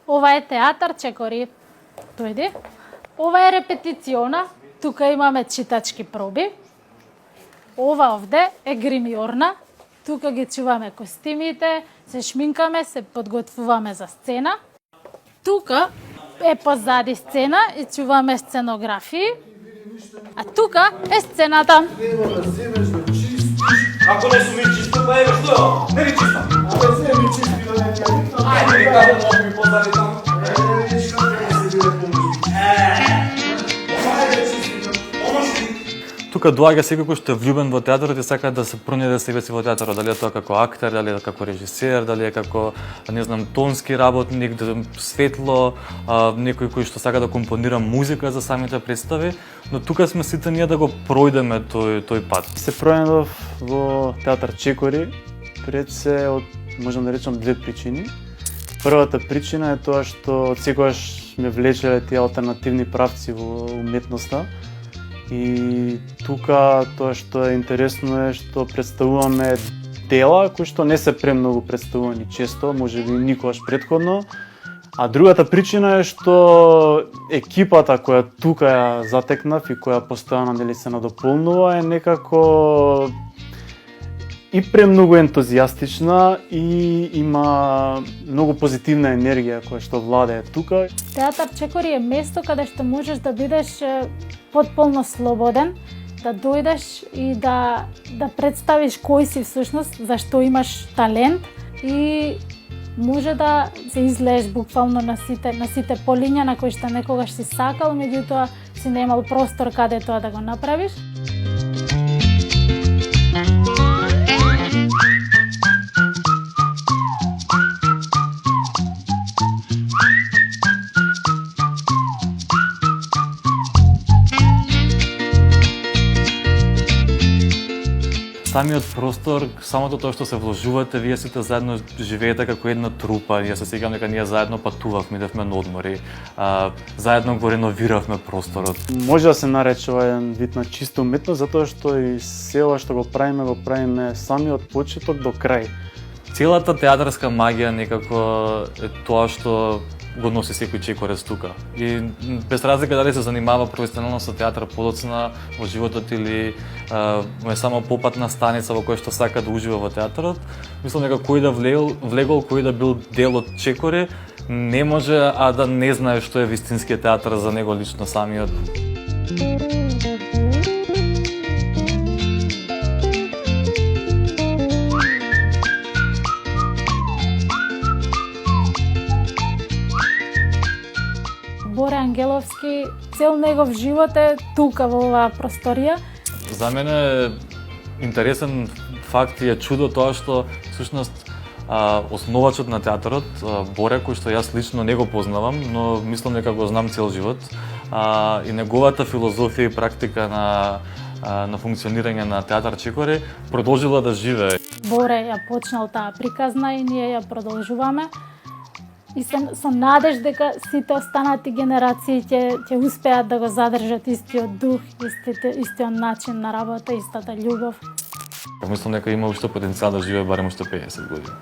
Ова е театар Чекори. Дојди. Ова е репетициона. Тука имаме читачки проби. Ова овде е гримиорна. Тука ги чуваме костимите, се шминкаме, се подготвуваме за сцена. Тука е позади сцена и чуваме сценографии. А тука е сцената. Ако не сум чисто, па еве што? Не ви чисто. Абе, се ми чисти да не кажи. Ајде, како може ми позади таму? Виж како не се биде помощи. Ајде, чисти. Помощи. Тука доаѓа секој кој што е влюбен во театарот и сака да се пронајде себе си во театарот, дали е тоа како актер, дали е како режисер, дали е како, не знам, тонски работник, светло, некој кој што сака да компонира музика за самите представи, но тука сме сите ние да го пројдеме тој пат. Се пронајдов во театар Чекори пред се од, можам да речам, две причини. Првата причина е тоа што секогаш ме влечеле тие алтернативни правци во уметноста. И тука тоа што е интересно е што представуваме дела кои што не се премногу представувани често, можеби никогаш претходно. А другата причина е што екипата која тука ја затекнав и која постојано нели се надополнува е некако и премногу ентузијастична и има многу позитивна енергија која што владее тука. Театар Чекори е место каде што можеш да бидеш потполно слободен, да дојдеш и да представиш кој си всушност, зашто имаш талент и може да се излееш буквално на сите полиња на кои што некогаш си сакал, меѓутоа си немал простор каде тоа да го направиш. Самиот простор, самото тоа што се вложувате, вие сите заедно живеете како една трупа. Ја се сеќавам дека ние заедно патувавме, идевме на одмори, заедно го реновиравме просторот. Може да се нарече ова еден вид на чиста уметност, затоа што и се ова што го правиме сами од почеток до крај. Целата театарска магија некако е тоа што го носи секој чекорец тука. И без разлика дали се занимава професионално со театар подоцна во животот или е само попатна станица во која што сака да ужива во театарот, мислам дека кој да влегол, кој да бил дел од Чекори, не може а да не знае што е вистинскиот театар за него лично самиот. Боре Ангеловски, цел негов живот е тука во оваа просторија. За мене е интересен факт и е чудо тоа што всушност основачот на театарот, Боре, кој што јас лично не го познавам, но мислам дека го знам цел живот, и неговата филозофија и практика на функционирање на театар Чекори продолжила да живее. Боре ја почнал таа приказна и ние ја продолжуваме. И со надеж дека сите останати генерации ќе успеат да го задржат истиот дух, истиот начин на работа, истата љубов. Мислам дека има уште потенцијал да живее барем уште 50 години.